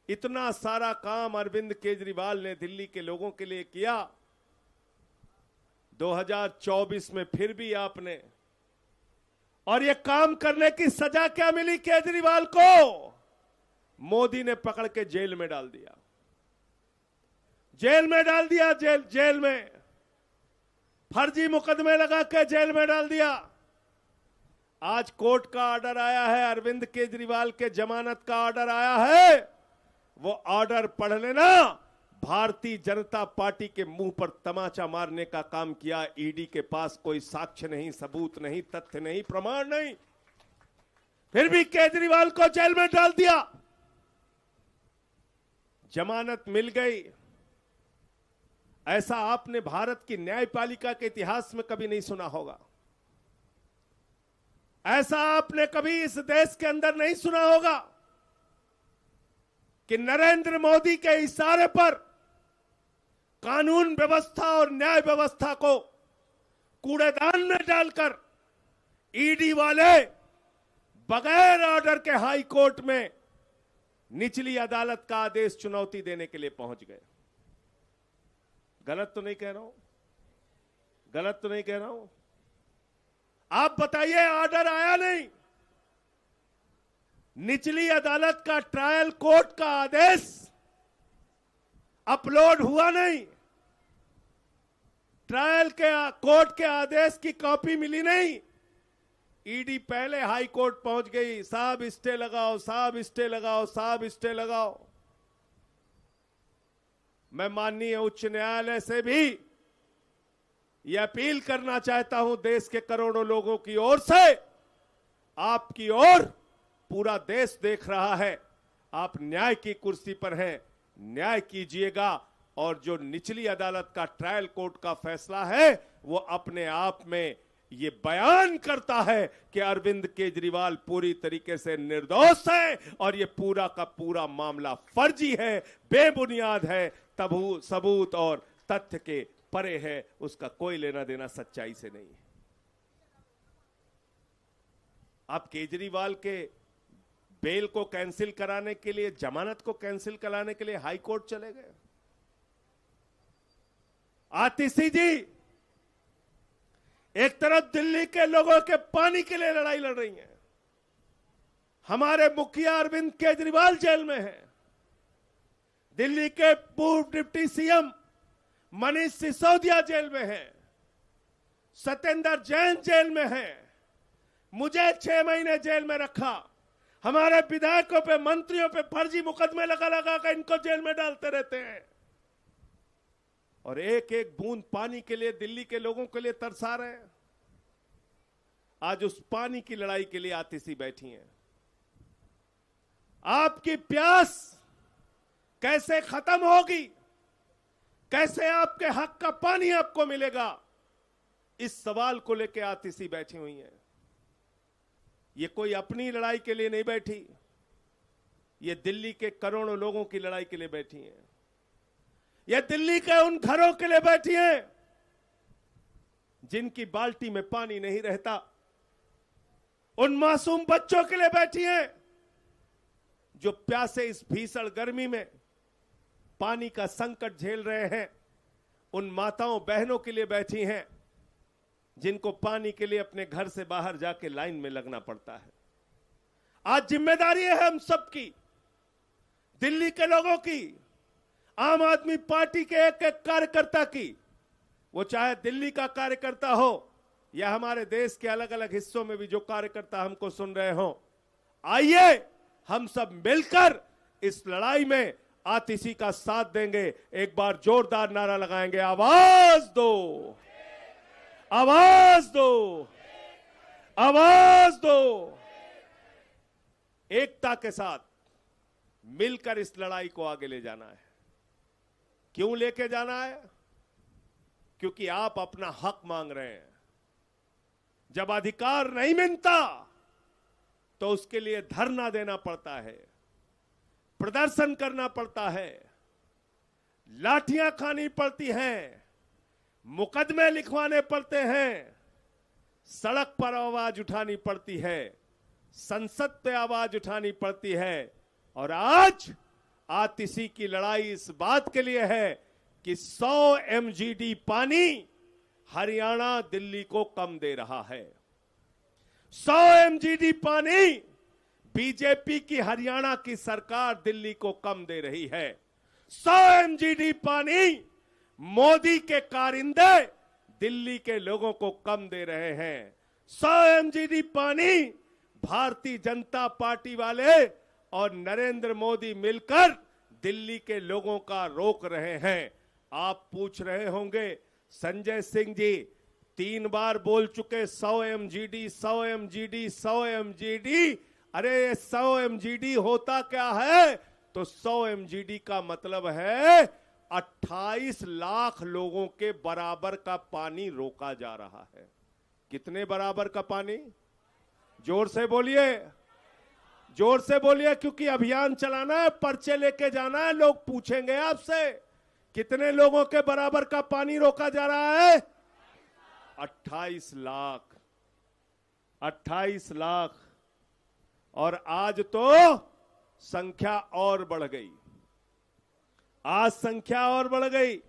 इतना सारा काम अरविंद केजरीवाल ने दिल्ली के लोगों के लिए किया। 2024 में फिर भी आपने, और ये काम करने की सजा क्या मिली केजरीवाल को? मोदी ने पकड़ के जेल में डाल दिया, जेल में डाल दिया, जेल में फर्जी मुकदमे लगा के जेल में डाल दिया। आज कोर्ट का ऑर्डर आया है, अरविंद केजरीवाल के जमानत का ऑर्डर आया है। वो ऑर्डर पढ़ लेना। भारतीय जनता पार्टी के मुंह पर तमाचा मारने का काम किया। ईडी के पास कोई साक्ष्य नहीं, सबूत नहीं, तथ्य नहीं, प्रमाण नहीं, फिर भी केजरीवाल को जेल में डाल दिया। जमानत मिल गई। ऐसा आपने भारत की न्यायपालिका के इतिहास में कभी नहीं सुना होगा। ऐसा आपने कभी इस देश के अंदर नहीं सुना होगा कि नरेंद्र मोदी के इशारे पर कानून व्यवस्था और न्याय व्यवस्था को कूड़ेदान में डालकर ईडी वाले बगैर ऑर्डर के हाई कोर्ट में निचली अदालत का आदेश चुनौती देने के लिए पहुंच गए। गलत तो नहीं कह रहा हूं? गलत तो नहीं कह रहा हूं? आप बताइए, ऑर्डर आया नहीं, निचली अदालत का ट्रायल कोर्ट का आदेश अपलोड हुआ नहीं, ट्रायल के कोर्ट के आदेश की कॉपी मिली नहीं। ईडी पहले हाई कोर्ट पहुंच गई, साहब स्टे लगाओ, साहब स्टे लगाओ, साहब स्टे लगाओ। मैं माननीय उच्च न्यायालय से भी यह अपील करना चाहता हूं, देश के करोड़ों लोगों की ओर से, आपकी ओर पूरा देश देख रहा है। आप न्याय की कुर्सी पर हैं, न्याय कीजिएगा। और जो निचली अदालत का ट्रायल कोर्ट का फैसला है वो अपने आप में ये बयान करता है कि अरविंद केजरीवाल पूरी तरीके से निर्दोष है और ये पूरा का पूरा मामला फर्जी है, बेबुनियाद है, सबूत और तथ्य के परे है, उसका कोई लेना देना सच्चाई से नहीं है। आप केजरीवाल के बेल को कैंसिल कराने के लिए, जमानत को कैंसिल कराने के लिए हाई कोर्ट चले गए। आतिशी जी एक तरफ दिल्ली के लोगों के पानी के लिए लड़ाई लड़ रही हैं, हमारे मुखिया अरविंद केजरीवाल जेल में हैं, दिल्ली के पूर्व डिप्टी सीएम मनीष सिसोदिया जेल में हैं, सत्येंद्र जैन जेल में हैं, मुझे 6 महीने जेल में रखा, हमारे विधायकों पे, मंत्रियों पे फर्जी मुकदमे लगा लगा कर इनको जेल में डालते रहते हैं और एक एक बूंद पानी के लिए दिल्ली के लोगों के लिए तरसा रहे हैं। आज उस पानी की लड़ाई के लिए आतिशी बैठी हैं। आपकी प्यास कैसे खत्म होगी, कैसे आपके हक का पानी आपको मिलेगा, इस सवाल को लेकर आतिशी बैठी हुई हैं। ये कोई अपनी लड़ाई के लिए नहीं बैठी, ये दिल्ली के करोड़ों लोगों की लड़ाई के लिए बैठी हैं। ये दिल्ली के उन घरों के लिए बैठी हैं जिनकी बाल्टी में पानी नहीं रहता, उन मासूम बच्चों के लिए बैठी हैं जो प्यासे इस भीषण गर्मी में पानी का संकट झेल रहे हैं, उन माताओं बहनों के लिए बैठी हैं जिनको पानी के लिए अपने घर से बाहर जाके लाइन में लगना पड़ता है। आज जिम्मेदारी है हम सबकी, दिल्ली के लोगों की, आम आदमी पार्टी के एक एक कार्यकर्ता की, वो चाहे दिल्ली का कार्यकर्ता हो या हमारे देश के अलग अलग हिस्सों में भी जो कार्यकर्ता हमको सुन रहे हो। आइए हम सब मिलकर इस लड़ाई में आतिशी का साथ देंगे। एक बार जोरदार नारा लगाएंगे, आवाज दो, आवाज दो, आवाज दो। एकता के साथ मिलकर इस लड़ाई को आगे ले जाना है। क्यों लेके जाना है? क्योंकि आप अपना हक मांग रहे हैं। जब अधिकार नहीं मिलता तो उसके लिए धरना देना पड़ता है, प्रदर्शन करना पड़ता है, लाठियां खानी पड़ती हैं, मुकदमे लिखवाने पड़ते हैं, सड़क पर आवाज उठानी पड़ती है, संसद पे आवाज उठानी पड़ती है। और आज आतिशी की लड़ाई इस बात के लिए है कि 100 MGD पानी हरियाणा दिल्ली को कम दे रहा है। 100 MGD पानी बीजेपी की हरियाणा की सरकार दिल्ली को कम दे रही है। 100 MGD पानी मोदी के कारिंदे दिल्ली के लोगों को कम दे रहे हैं। 100 MGD पानी भारतीय जनता पार्टी वाले और नरेंद्र मोदी मिलकर दिल्ली के लोगों का रोक रहे हैं। आप पूछ रहे होंगे, संजय सिंह जी 3 बार बोल चुके 100 MGD 100 MGD 100 MGD। अरे 100 MGD होता क्या है? तो 100 MGD का मतलब है 28 लाख लोगों के बराबर का पानी रोका जा रहा है। कितने बराबर का पानी? जोर से बोलिए, जोर से बोलिए, क्योंकि अभियान चलाना है, पर्चे लेके जाना है। लोग पूछेंगे आपसे कितने लोगों के बराबर का पानी रोका जा रहा है? 28 लाख। 28 लाख। और आज तो संख्या और बढ़ गई। आज संख्या और बढ़ गई।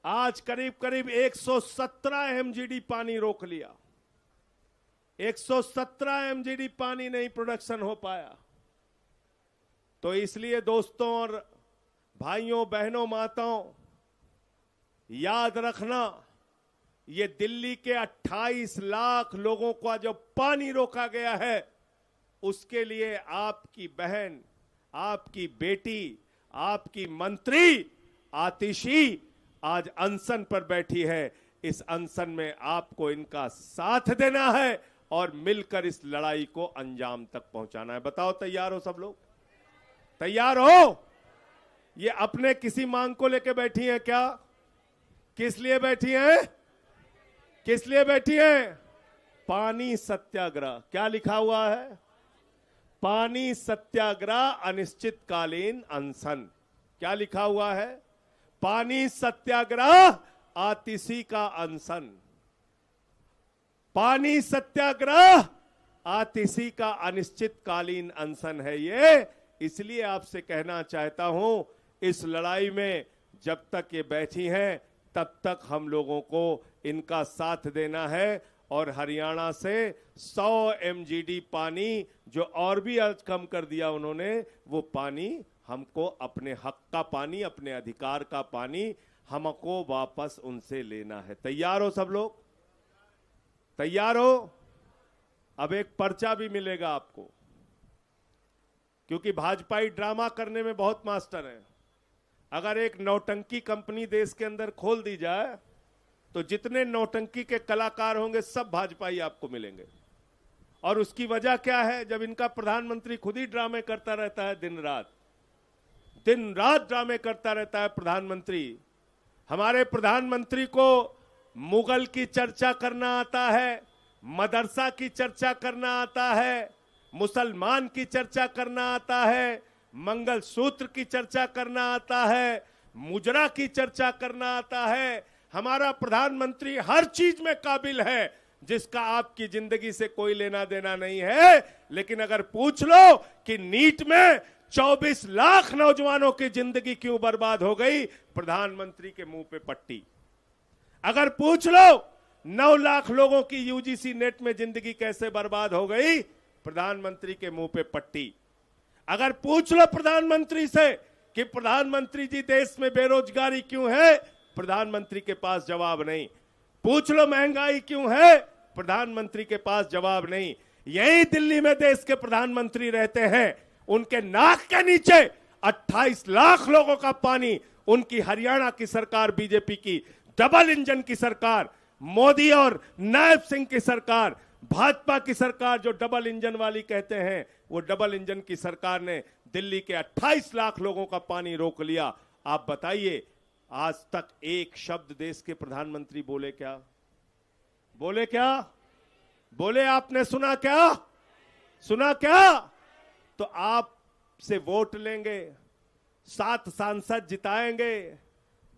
आज करीब करीब 117 MGD पानी रोक लिया। 117 MGD पानी नहीं प्रोडक्शन हो पाया। तो इसलिए दोस्तों और भाइयों बहनों माताओं, याद रखना, ये दिल्ली के 28 लाख लोगों का जो पानी रोका गया है, उसके लिए आपकी बहन, आपकी बेटी, आपकी मंत्री आतिशी आज अनशन पर बैठी है। इस अनशन में आपको इनका साथ देना है और मिलकर इस लड़ाई को अंजाम तक पहुंचाना है। बताओ, तैयार हो सब लोग? तैयार हो? ये अपने किसी मांग को लेकर बैठी हैं क्या? किस लिए बैठी हैं? किस लिए बैठी हैं? पानी सत्याग्रह। क्या लिखा हुआ है? पानी सत्याग्रह अनिश्चितकालीन अनशन। क्या लिखा हुआ है? पानी सत्याग्रह आतिशी का अनशन। पानी सत्याग्रह आतिशी का अनिश्चितकालीन अनशन है ये। इसलिए आपसे कहना चाहता हूं, इस लड़ाई में जब तक ये बैठी हैं तब तक हम लोगों को इनका साथ देना है। और हरियाणा से 100 MGD पानी जो और भी आज कम कर दिया उन्होंने, वो पानी हमको अपने हक का पानी, अपने अधिकार का पानी हमको वापस उनसे लेना है। तैयार हो सब लोग? तैयार हो? अब एक पर्चा भी मिलेगा आपको, क्योंकि भाजपाई ड्रामा करने में बहुत मास्टर हैं। अगर एक नौटंकी कंपनी देश के अंदर खोल दी जाए तो जितने नौटंकी के कलाकार होंगे सब भाजपाई आपको मिलेंगे। और उसकी वजह क्या है? जब इनका प्रधानमंत्री खुद ही ड्रामे करता रहता है, दिन रात ड्रामे करता रहता है प्रधानमंत्री। हमारे प्रधानमंत्री को मुगल की चर्चा करना आता है, मदरसा की चर्चा करना आता है, मुसलमान की चर्चा करना आता है, मंगलसूत्र की चर्चा करना आता है, मुजरा की चर्चा करना आता है। हमारा प्रधानमंत्री हर चीज में काबिल है जिसका आपकी जिंदगी से कोई लेना देना नहीं है। लेकिन अगर पूछ लो कि नीट में 24 लाख नौजवानों की जिंदगी क्यों बर्बाद हो गई, प्रधानमंत्री के मुंह पे पट्टी। अगर पूछ लो 9 लाख लोगों की यूजीसी नेट में जिंदगी कैसे बर्बाद हो गई, प्रधानमंत्री के मुंह पे पट्टी। अगर पूछ लो प्रधानमंत्री से कि प्रधानमंत्री जी देश में बेरोजगारी क्यों है, प्रधानमंत्री के पास जवाब नहीं। पूछ लो महंगाई क्यों है, प्रधानमंत्री के पास जवाब नहीं। यही दिल्ली में देश के प्रधानमंत्री रहते हैं, उनके नाक के नीचे 28 लाख लोगों का पानी उनकी हरियाणा की सरकार, बीजेपी की डबल इंजन की सरकार, मोदी और नायब सिंह की सरकार, भाजपा की सरकार जो डबल इंजन वाली कहते हैं, वो डबल इंजन की सरकार ने दिल्ली के 28 लाख लोगों का पानी रोक लिया। आप बताइए, आज तक एक शब्द देश के प्रधानमंत्री बोले क्या? बोले क्या? बोले आपने सुना क्या? सुना क्या? तो आप से वोट लेंगे, 7 सांसद जिताएंगे,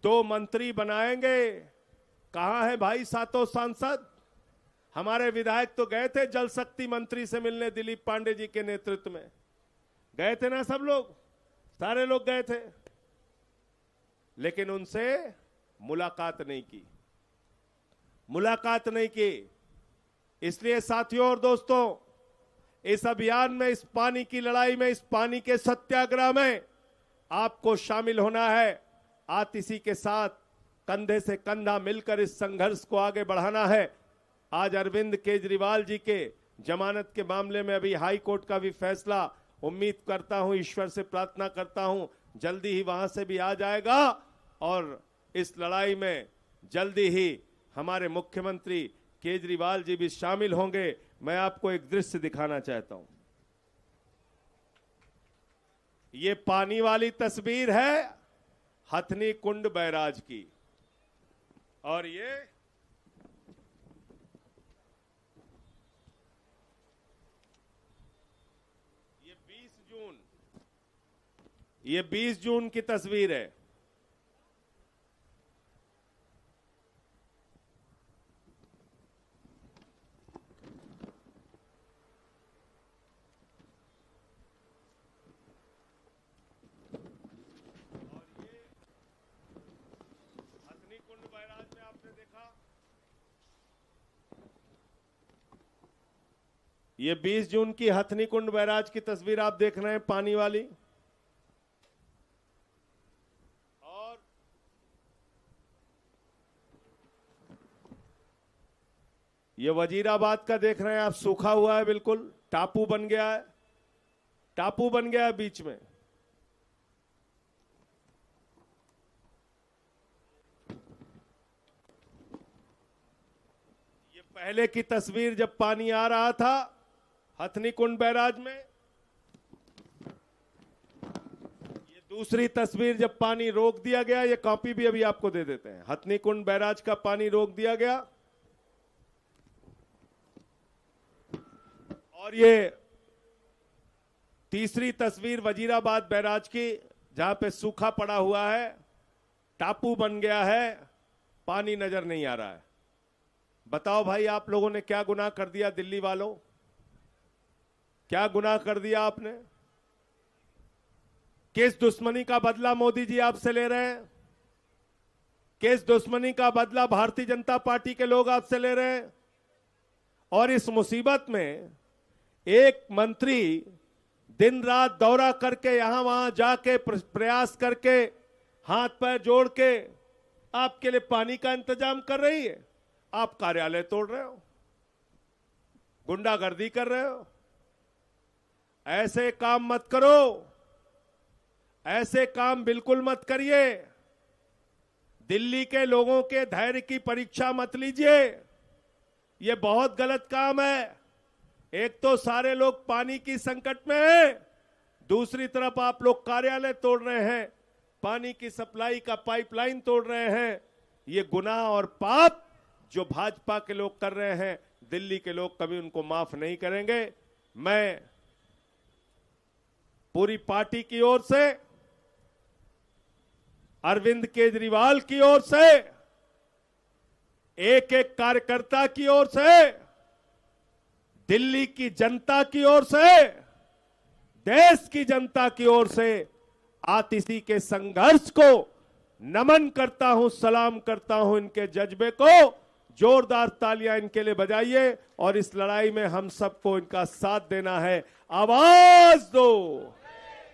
2 मंत्री बनाएंगे। कहां है भाई 7 सांसद? हमारे विधायक तो गए थे जल शक्ति मंत्री से मिलने, दिलीप पांडे जी के नेतृत्व में गए थे ना सब लोग। सारे लोग गए थे, लेकिन उनसे मुलाकात नहीं की, मुलाकात नहीं की। इसलिए साथियों और दोस्तों, इस अभियान में, इस पानी की लड़ाई में, इस पानी के सत्याग्रह में आपको शामिल होना है। आप इसी के साथ कंधे से कंधा मिलकर इस संघर्ष को आगे बढ़ाना है। आज अरविंद केजरीवाल जी के जमानत के मामले में अभी हाई कोर्ट का भी फैसला, उम्मीद करता हूं, ईश्वर से प्रार्थना करता हूं, जल्दी ही वहां से भी आ जाएगा और इस लड़ाई में जल्दी ही हमारे मुख्यमंत्री केजरीवाल जी भी शामिल होंगे। मैं आपको एक दृश्य दिखाना चाहता हूं। ये पानी वाली तस्वीर है हथनी कुंड बैराज की, और ये 20 जून की तस्वीर है। ये 20 जून की हथनी कुंड बैराज की तस्वीर आप देख रहे हैं, पानी वाली। और ये वजीराबाद का देख रहे हैं आप, सूखा हुआ है, बिल्कुल टापू बन गया है, टापू बन गया है बीच में। ये पहले की तस्वीर जब पानी आ रहा था हथनी कुंड बैराज में। ये दूसरी तस्वीर जब पानी रोक दिया गया, ये कॉपी भी अभी आपको दे देते हैं। हथनी कुंड बैराज का पानी रोक दिया गया, और ये तीसरी तस्वीर वजीराबाद बैराज की, जहां पे सूखा पड़ा हुआ है, टापू बन गया है, पानी नजर नहीं आ रहा है। बताओ भाई, आप लोगों ने क्या गुनाह कर दिया? दिल्ली वालों, क्या गुनाह कर दिया आपने? किस दुश्मनी का बदला मोदी जी आपसे ले रहे हैं? किस दुश्मनी का बदला भारतीय जनता पार्टी के लोग आपसे ले रहे हैं? और इस मुसीबत में एक मंत्री दिन रात दौरा करके, यहां वहां जाके प्रयास करके, हाथ पैर जोड़ के आपके लिए पानी का इंतजाम कर रही है। आप कार्यालय तोड़ रहे हो, गुंडागर्दी कर रहे हो। ऐसे काम मत करो, ऐसे काम बिल्कुल मत करिए। दिल्ली के लोगों के धैर्य की परीक्षा मत लीजिए, यह बहुत गलत काम है। एक तो सारे लोग पानी की संकट में हैं, दूसरी तरफ आप लोग कार्यालय तोड़ रहे हैं, पानी की सप्लाई का पाइपलाइन तोड़ रहे हैं। ये गुनाह और पाप जो भाजपा के लोग कर रहे हैं, दिल्ली के लोग कभी उनको माफ नहीं करेंगे। मैं पूरी पार्टी की ओर से, अरविंद केजरीवाल की ओर से, एक एक कार्यकर्ता की ओर से, दिल्ली की जनता की ओर से, देश की जनता की ओर से आतिशी के संघर्ष को नमन करता हूं, सलाम करता हूं। इनके जज्बे को जोरदार तालियां इनके लिए बजाइए, और इस लड़ाई में हम सबको इनका साथ देना है। आवाज दो।